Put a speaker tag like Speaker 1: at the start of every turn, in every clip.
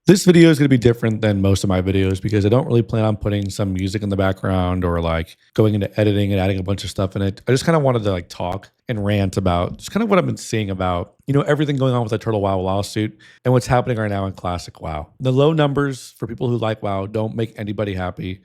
Speaker 1: This video is going to be different than most of my videos because I don't really plan on putting some music in the background or like going into editing and adding a bunch of stuff in it. I just kind of wanted to like talk and rant about just kind of what I've been seeing about, everything going on with the Turtle WoW lawsuit and what's happening right now in Classic WoW. The low numbers for people who like WoW don't make anybody happy.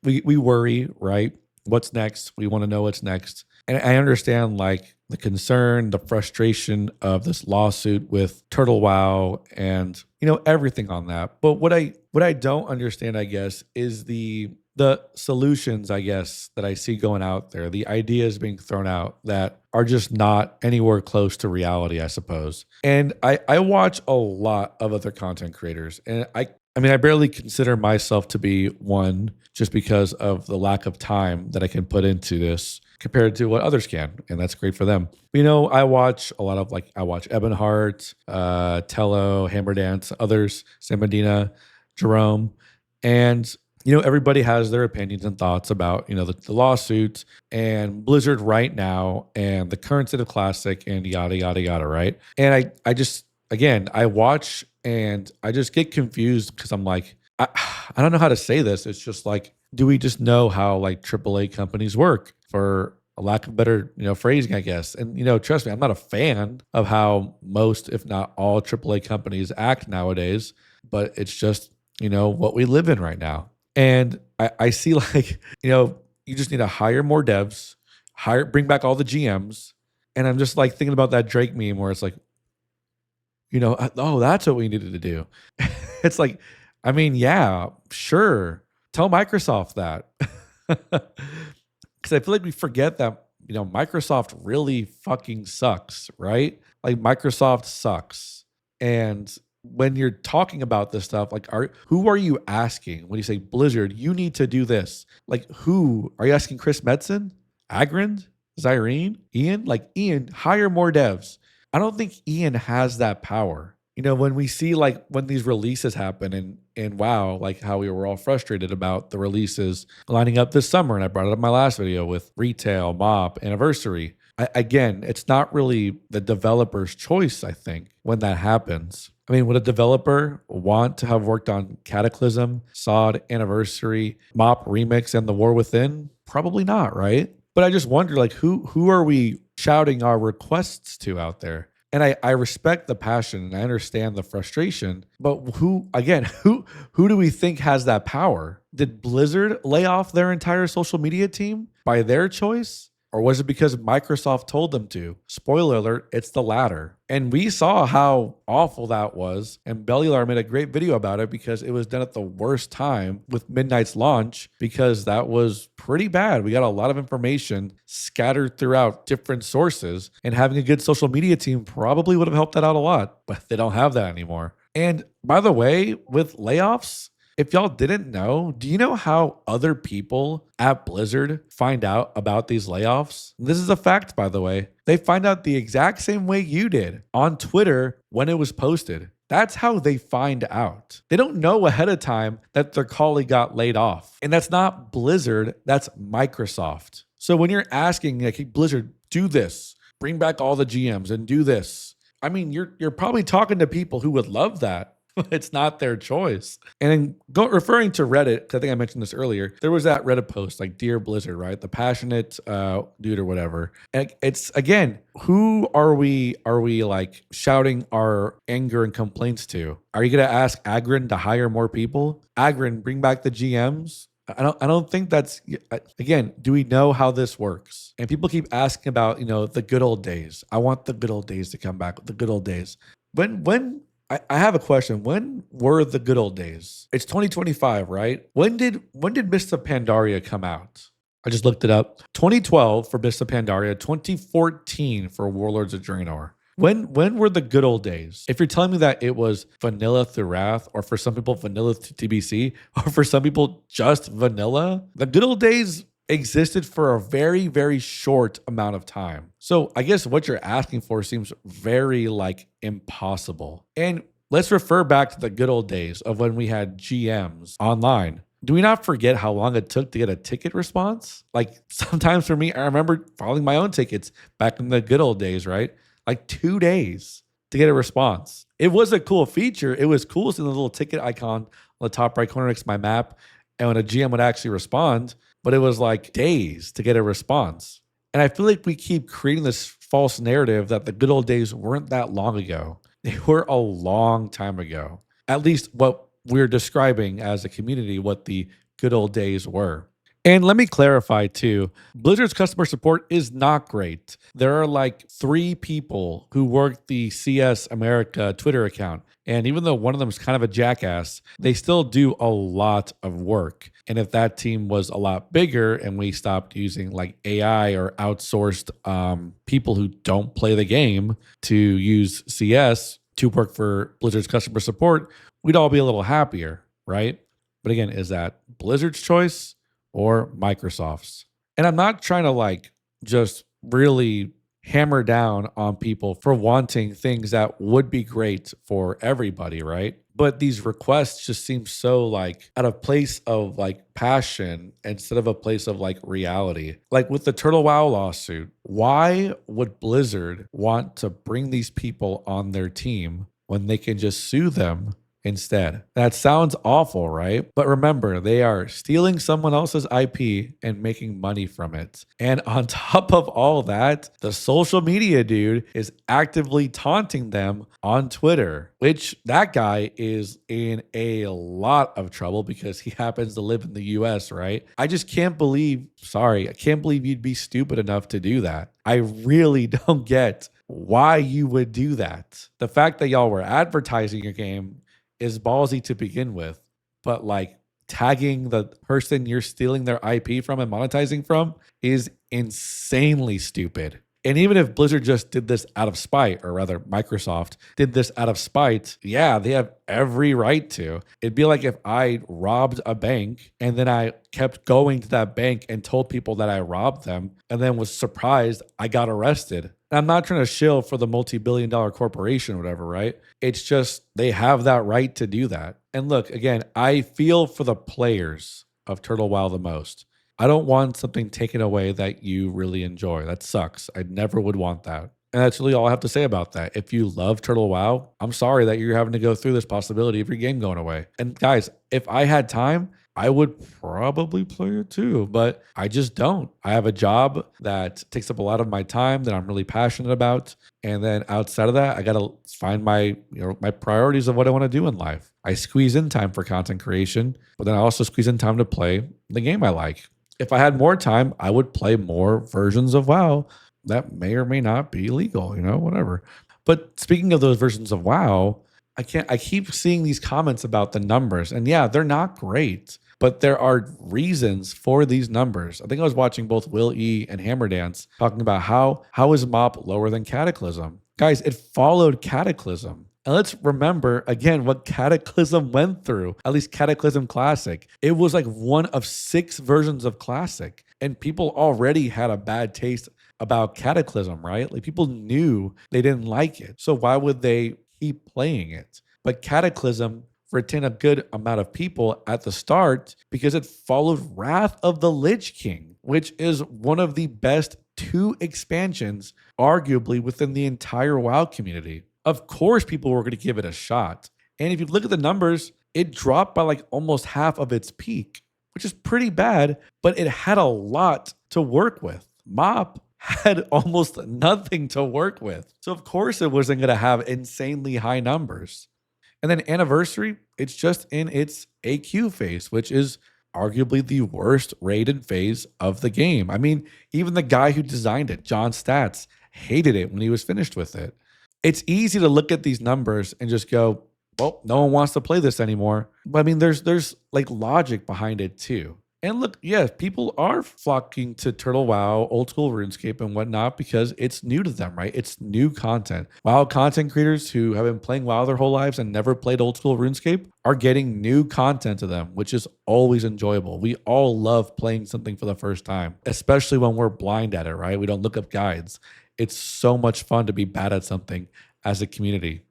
Speaker 1: We worry, right? What's next? We want to know what's next. And I understand like the concern, the frustration of this lawsuit with Turtle Wow and everything on that. But what I don't understand, I guess, is the solutions, I guess, that I see going out there, the ideas being thrown out that are just not anywhere close to reality, I suppose. And I watch a lot of other content creators, and I mean, I barely consider myself to be one just because of the lack of time that I can put into this compared to what others can. And that's great for them. I watch a lot of I watch Ebonheart, Tello, Hammer Dance, others, Sam Medina, Jerome. And, everybody has their opinions and thoughts about, the lawsuits and Blizzard right now and the current state of Classic and yada, yada, yada, right? And I just, again, I watch and I just get confused because I'm like, I don't know how to say this. It's just like, do we just know how like AAA companies work, for a lack of better, phrasing, I guess? And, trust me, I'm not a fan of how most, if not all AAA companies act nowadays, but it's just, what we live in right now. And I see like, you just need to hire more devs, bring back all the GMs. And I'm just like thinking about that Drake meme where it's like, oh, that's what we needed to do. It's like, I mean, yeah, sure. Tell Microsoft that. Because I feel like we forget that, Microsoft really fucking sucks, right? Like Microsoft sucks. And when you're talking about this stuff, like, who are you asking when you say Blizzard, you need to do this? Like, who are you asking? Chris Metzen, Agrand, Zyrene, Ian? Like, Ian, hire more devs. I don't think Ian has that power. When we see like when these releases happen and wow, like how we were all frustrated about the releases lining up this summer. And I brought it up in my last video with retail, MOP, anniversary. Again, it's not really the developer's choice, I think, when that happens. I mean, would a developer want to have worked on Cataclysm, SOD, Anniversary, MOP Remix, and The War Within? Probably not, right? But I just wonder, like, who are we shouting our requests to out there? And I respect the passion and I understand the frustration, but who do we think has that power? Did Blizzard lay off their entire social media team by their choice? Or was it because Microsoft told them to? Spoiler alert, it's the latter. And we saw how awful that was. And Bellular made a great video about it because it was done at the worst time with Midnight's launch, because that was pretty bad. We got a lot of information scattered throughout different sources, and having a good social media team probably would have helped that out a lot, but they don't have that anymore. And by the way, with layoffs, if y'all didn't know, do you know how other people at Blizzard find out about these layoffs? This is a fact, by the way. They find out the exact same way you did, on Twitter when it was posted. That's how they find out. They don't know ahead of time that their colleague got laid off. And that's not Blizzard, that's Microsoft. So when you're asking, like, hey, Blizzard, do this, bring back all the GMs and do this, I mean, you're probably talking to people who would love that. It's not their choice. And referring to Reddit, because I think I mentioned this earlier, there was that Reddit post, like, Dear Blizzard, right? The passionate dude or whatever. And it's, again, who are we like shouting our anger and complaints to? Are you going to ask Agrin to hire more people? Agrin, bring back the GMs? I don't think that's, again, do we know how this works? And people keep asking about, the good old days. I want the good old days to come back, the good old days. I have a question. When were the good old days? It's 2025, right? When did Mists of Pandaria come out? I just looked it up. 2012 for Mists of Pandaria, 2014 for Warlords of Draenor. When were the good old days? If you're telling me that it was vanilla through Wrath, or for some people vanilla to TBC, or for some people just vanilla, the good old days existed for a very, very short amount of time. So I guess what you're asking for seems very like impossible. And let's refer back to the good old days of when we had GMs online. Do we not forget how long it took to get a ticket response? Like, sometimes for me, I remember filing my own tickets back in the good old days, right? Like 2 days. to get a response. It was a cool feature. It was cool seeing the little ticket icon on the top right corner next to my map and when a GM would actually respond, but it was like days to get a response. And I feel like we keep creating this false narrative that the good old days weren't that long ago. They were a long time ago. At least what we're describing as a community, what the good old days were. And let me clarify too, Blizzard's customer support is not great. There are like 3 people who work the CS America Twitter account. And even though one of them is kind of a jackass, they still do a lot of work. And if that team was a lot bigger and we stopped using like AI or outsourced people who don't play the game to use CS to work for Blizzard's customer support, we'd all be a little happier, right? But again, is that Blizzard's choice or Microsoft's? And I'm not trying to like just really hammer down on people for wanting things that would be great for everybody, right? But these requests just seem so like at a place of like passion instead of a place of like reality. Like with the Turtle WoW lawsuit, why would Blizzard want to bring these people on their team when they can just sue them instead? That sounds awful, right? But remember, they are stealing someone else's IP and making money from it. And on top of all that, the social media dude is actively taunting them on Twitter, which that guy is in a lot of trouble because he happens to live in the US, right? I just can't believe, I can't believe you'd be stupid enough to do that. I really don't get why you would do that. The fact that y'all were advertising your game is ballsy to begin with, but like tagging the person you're stealing their IP from and monetizing from is insanely stupid. And even if Blizzard just did this out of spite, or rather Microsoft did this out of spite, yeah, they have every right to. It'd be like if I robbed a bank and then I kept going to that bank and told people that I robbed them and then was surprised I got arrested. And I'm not trying to shill for the multi-billion-dollar corporation or whatever, right? It's just they have that right to do that. And look, again, I feel for the players of Turtle WoW the most. I don't want something taken away that you really enjoy. That sucks. I never would want that. And that's really all I have to say about that. If you love Turtle WoW, I'm sorry that you're having to go through this possibility of your game going away. And guys, if I had time, I would probably play it too, but I just don't. I have a job that takes up a lot of my time that I'm really passionate about. And then outside of that, I got to find my priorities of what I want to do in life. I squeeze in time for content creation, but then I also squeeze in time to play the game I like. If I had more time, I would play more versions of WoW that may or may not be legal, whatever. But speaking of those versions of WoW, I keep seeing these comments about the numbers, and yeah, they're not great, but there are reasons for these numbers. I think I was watching both Will E and Hammerdance talking about how is MOP lower than Cataclysm? Guys, it followed Cataclysm. And let's remember again what Cataclysm went through, at least Cataclysm Classic. It was like one of 6 versions of Classic, and people already had a bad taste about Cataclysm, right? Like people knew they didn't like it. So why would they keep playing it? But Cataclysm retained a good amount of people at the start because it followed Wrath of the Lich King, which is one of the best 2 expansions, arguably within the entire WoW community. Of course, people were going to give it a shot. And if you look at the numbers, it dropped by like almost half of its peak, which is pretty bad, but it had a lot to work with. MOP had almost nothing to work with. So of course it wasn't going to have insanely high numbers. And then Anniversary, it's just in its AQ phase, which is arguably the worst rated phase of the game. I mean, even the guy who designed it, John Statz, hated it when he was finished with it. It's easy to look at these numbers and just go, well, no one wants to play this anymore. But I mean, there's like logic behind it too. And look, yeah, people are flocking to Turtle WoW, old school RuneScape and whatnot because it's new to them, right? It's new content. WoW content creators who have been playing WoW their whole lives and never played old school RuneScape are getting new content to them, which is always enjoyable. We all love playing something for the first time, especially when we're blind at it, right? We don't look up guides. It's so much fun to be bad at something as a community.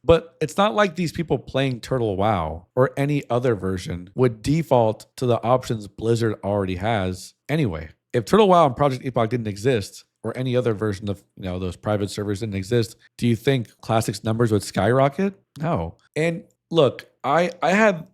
Speaker 1: But it's not like these people playing Turtle WoW or any other version would default to the options Blizzard already has anyway. If Turtle WoW and Project Epoch didn't exist, or any other version of those private servers didn't exist, do you think Classic's numbers would skyrocket? No. And look, I've had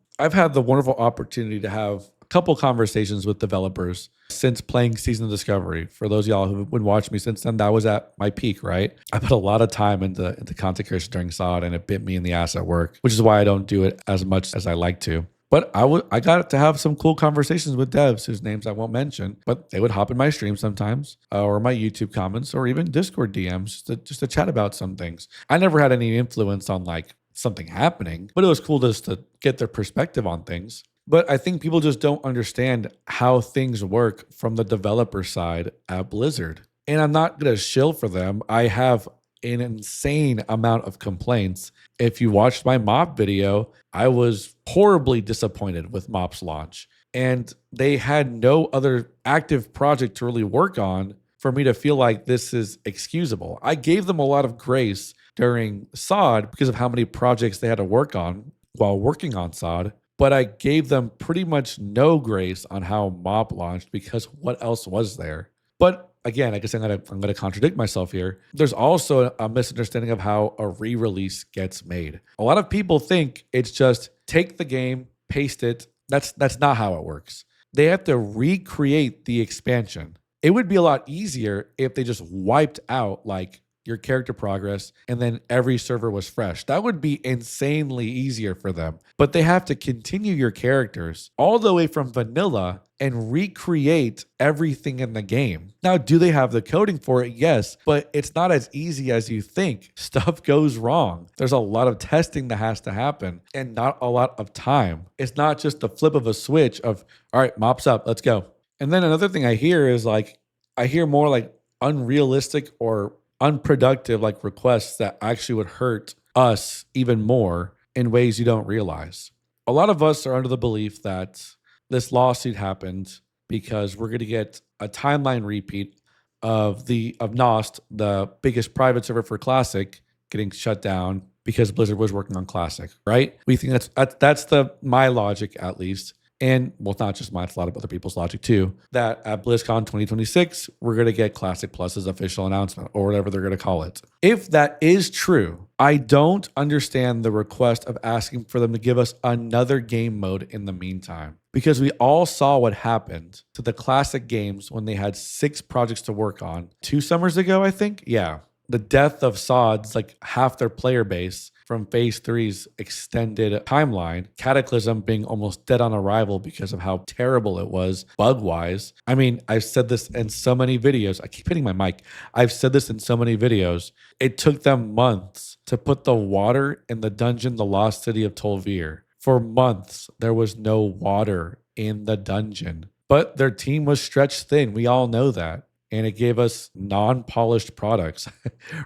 Speaker 1: the wonderful opportunity to have a couple conversations with developers since playing Season of Discovery. For those of y'all who've been watching me since then, that was at my peak, right? I put a lot of time into content creation during SOD, and it bit me in the ass at work, which is why I don't do it as much as I like to. But I got to have some cool conversations with devs whose names I won't mention, but they would hop in my stream sometimes, or my YouTube comments, or even Discord DMs just to chat about some things. I never had any influence on like something happening, but it was cool just to get their perspective on things. But I think people just don't understand how things work from the developer side at Blizzard. And I'm not going to shill for them. I have an insane amount of complaints. If you watched my MOP video, I was horribly disappointed with MOP's launch. And they had no other active project to really work on for me to feel like this is excusable. I gave them a lot of grace during SOD because of how many projects they had to work on while working on SOD. But I gave them pretty much no grace on how MOP launched because what else was there? But again, I guess I'm gonna contradict myself here. There's also a misunderstanding of how a re-release gets made. A lot of people think it's just take the game, paste it. That's not how it works. They have to recreate the expansion. It would be a lot easier if they just wiped out like your character progress and then every server was fresh. That would be insanely easier for them. But they have to continue your characters all the way from vanilla and recreate everything in the game. Now, do they have the coding for it? Yes, but it's not as easy as you think. Stuff goes wrong. There's a lot of testing that has to happen and not a lot of time. It's not just the flip of a switch of, all right, mops up, let's go. And then another thing I hear is like, I hear more like unrealistic or unproductive like requests that actually would hurt us even more in ways you don't realize. A lot of us are under the belief that this lawsuit happened because we're going to get a timeline repeat of Nost, the biggest private server for Classic, getting shut down because Blizzard was working on Classic, right? We think that's my logic at least. And well, it's not just mine, it's a lot of other people's logic too, that at BlizzCon 2026, we're going to get Classic Plus's official announcement or whatever they're going to call it. If that is true, I don't understand the request of asking for them to give us another game mode in the meantime, because we all saw what happened to the Classic games when they had 6 projects to work on 2 summers ago, I think. Yeah. The death of SOD's like half their player base from Phase 3's extended timeline, Cataclysm being almost dead on arrival because of how terrible it was bug-wise. I mean, I've said this in so many videos. I keep hitting my mic. I've said this in so many videos. It took them months to put the water in the dungeon, the Lost City of Tol'vir. For months, there was no water in the dungeon. But their team was stretched thin. We all know that. And it gave us non-polished products.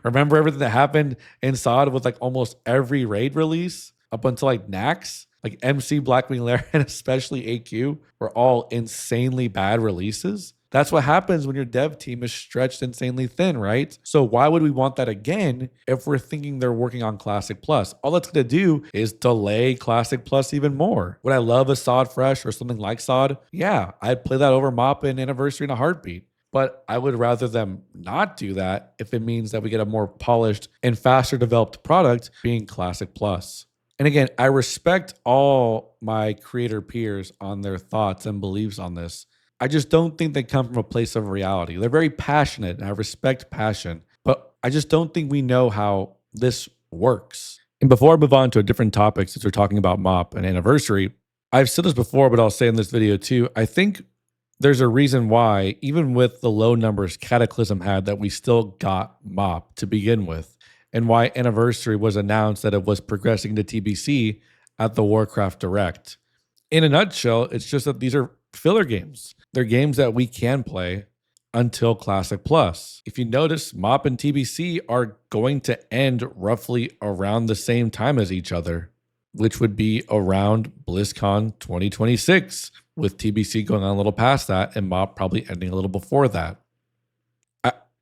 Speaker 1: Remember everything that happened in SOD with like almost every raid release up until like Nax? Like MC, Blackwing Lair, and especially AQ were all insanely bad releases. That's what happens when your dev team is stretched insanely thin, right? So why would we want that again if we're thinking they're working on Classic Plus? All that's going to do is delay Classic Plus even more. Would I love a SOD Fresh or something like SOD? Yeah, I'd play that over MOP and Anniversary in a heartbeat. But I would rather them not do that if it means that we get a more polished and faster developed product being Classic Plus. And again, I respect all my creator peers on their thoughts and beliefs on this. I just don't think they come from a place of reality. They're very passionate, and I respect passion, but I just don't think we know how this works. And before I move on to a different topic, since we're talking about MOP and Anniversary, I've said this before, but I'll say in this video too, I think there's a reason why, even with the low numbers Cataclysm had, that we still got MOP to begin with, and why Anniversary was announced that it was progressing to TBC at the Warcraft Direct. In a nutshell, it's just that these are filler games. They're games that we can play until Classic Plus. If you notice, MOP and TBC are going to end roughly around the same time as each other, which would be around BlizzCon 2026, with TBC going on a little past that and MOP probably ending a little before that.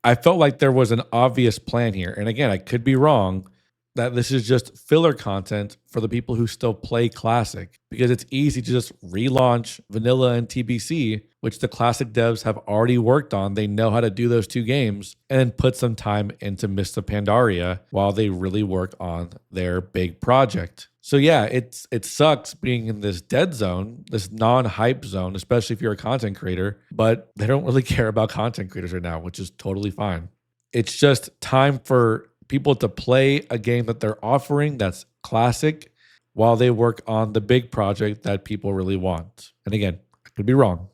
Speaker 1: I felt like there was an obvious plan here. And again, I could be wrong, that this is just filler content for the people who still play Classic, because it's easy to just relaunch Vanilla and TBC which the classic devs have already worked on. They know how to do those two games and then put some time into Mists of Pandaria while they really work on their big project. So yeah, it sucks being in this dead zone, this non-hype zone, especially if you're a content creator, but they don't really care about content creators right now, which is totally fine. It's just time for people to play a game that they're offering that's classic while they work on the big project that people really want. And again, I could be wrong.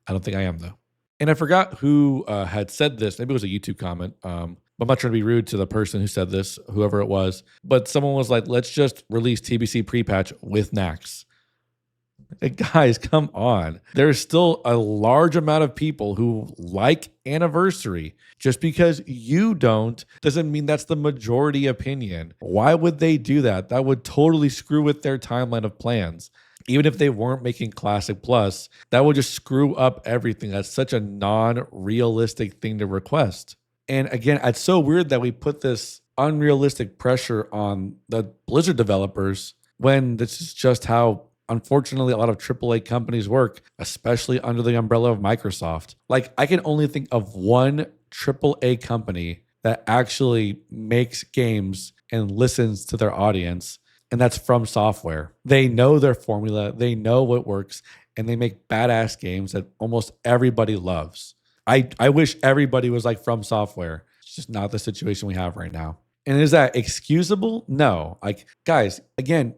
Speaker 1: I don't think I am though. And I forgot who had said this. Maybe it was a YouTube comment. But I'm not trying to be rude to the person who said this, whoever it was. But someone was like, let's just release TBC pre-patch with Nax. Hey, guys, come on. There's still a large amount of people who like Anniversary. Just because you don't doesn't mean that's the majority opinion. Why would they do that? That would totally screw with their timeline of plans. Even if they weren't making Classic Plus, that would just screw up everything. That's such a non-realistic thing to request. And again, it's so weird that we put this unrealistic pressure on the Blizzard developers when this is just how, unfortunately, a lot of AAA companies work, especially under the umbrella of Microsoft. Like, I can only think of one AAA company that actually makes games and listens to their audience, and that's From Software. They know their formula, they know what works, and they make badass games that almost everybody loves. I wish everybody was like From Software. It's just not the situation we have right now. And is that excusable? No. Like, guys, again,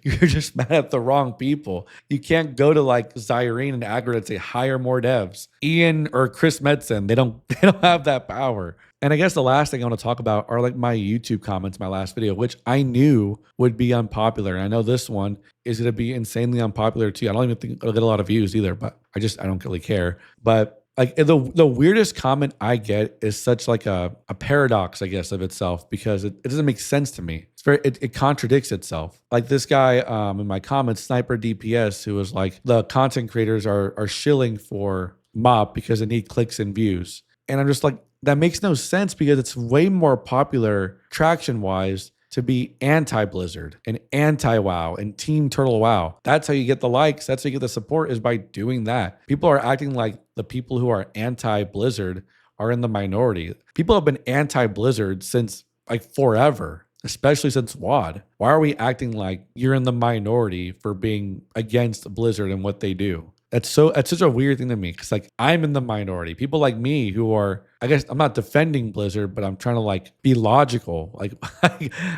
Speaker 1: you're just mad at the wrong people. You can't go to like Zyrene and Aggro and say hire more devs. Ian or Chris Metzen, they don't have that power. And I guess the last thing I want to talk about are like my YouTube comments, my last video, which I knew would be unpopular. And I know this one is going to be insanely unpopular too. I don't even think it'll get a lot of views either, but I don't really care. But like the weirdest comment I get is such like a paradox, I guess, of itself, because it doesn't make sense to me. It contradicts itself. Like this guy in my comments, Sniper DPS, who was like, the content creators are shilling for MOP because they need clicks and views. And I'm just like, that makes no sense, because it's way more popular traction wise to be anti-Blizzard and anti-WoW and Team Turtle WoW. That's how you get the likes. That's how you get the support, is by doing that. People are acting like the people who are anti-Blizzard are in the minority. People have been anti-Blizzard since like forever, especially since WoD. Why are we acting like you're in the minority for being against Blizzard and what they do? That's such a weird thing to me, because like I'm in the minority. People like me who are, I guess I'm not defending Blizzard, but I'm trying to like be logical. Like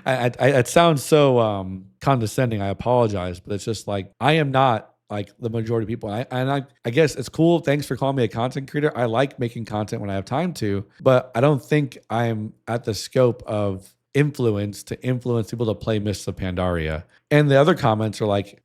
Speaker 1: it sounds so condescending. I apologize, but it's just like I am not like the majority of people. I guess it's cool. Thanks for calling me a content creator. I like making content when I have time to, but I don't think I'm at the scope of influence to influence people to play Mists of Pandaria. And the other comments are like,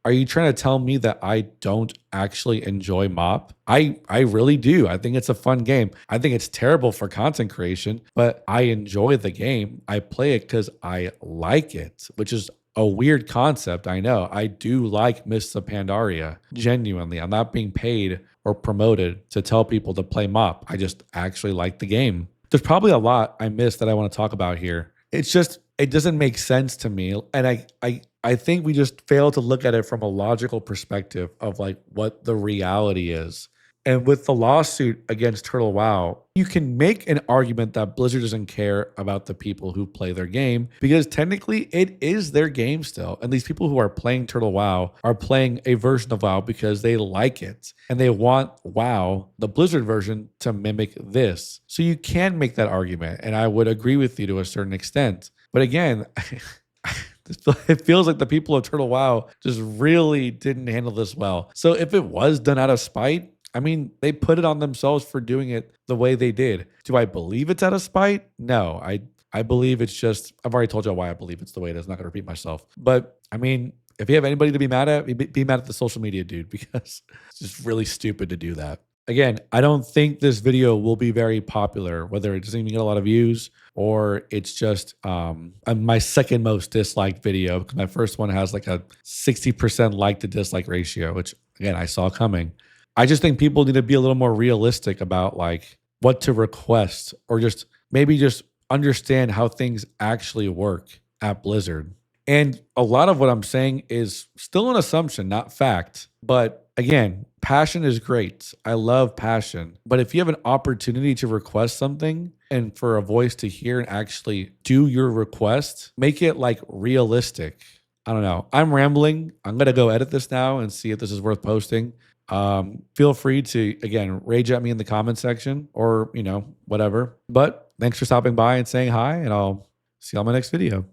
Speaker 1: are you trying to tell me that I don't actually enjoy MOP? I really do. I think it's a fun game. I think it's terrible for content creation, but I enjoy the game. I play it because I like it, which is a weird concept. I know. I do like Mists of Pandaria. Genuinely. I'm not being paid or promoted to tell people to play MOP. I just actually like the game. There's probably a lot I missed that I want to talk about here. It's just, it doesn't make sense to me. And I think we just fail to look at it from a logical perspective of like what the reality is. And with the lawsuit against Turtle WoW, you can make an argument that Blizzard doesn't care about the people who play their game, because technically it is their game still. And these people who are playing Turtle WoW are playing a version of WoW because they like it and they want WoW, the Blizzard version, to mimic this. So you can make that argument. And I would agree with you to a certain extent. But again, it feels like the people of Turtle WoW just really didn't handle this well. So if it was done out of spite, I mean, they put it on themselves for doing it the way they did. Do I believe it's out of spite? No, I believe it's just, I've already told you why I believe it's the way it is. I'm not going to repeat myself. But I mean, if you have anybody to be mad at, be mad at the social media dude, because it's just really stupid to do that. Again, I don't think this video will be very popular, whether it doesn't even get a lot of views or it's just my second most disliked video, because my first one has like a 60% like to dislike ratio, which again, I saw coming. I just think people need to be a little more realistic about like what to request, or just maybe just understand how things actually work at Blizzard. And a lot of what I'm saying is still an assumption, not fact. But again, passion is great. I love passion. But if you have an opportunity to request something and for a voice to hear and actually do your request, make it like realistic. I don't know. I'm rambling. I'm going to go edit this now and see if this is worth posting. Feel free to, again, rage at me in the comment section or, whatever. But thanks for stopping by and saying hi, and I'll see you on my next video.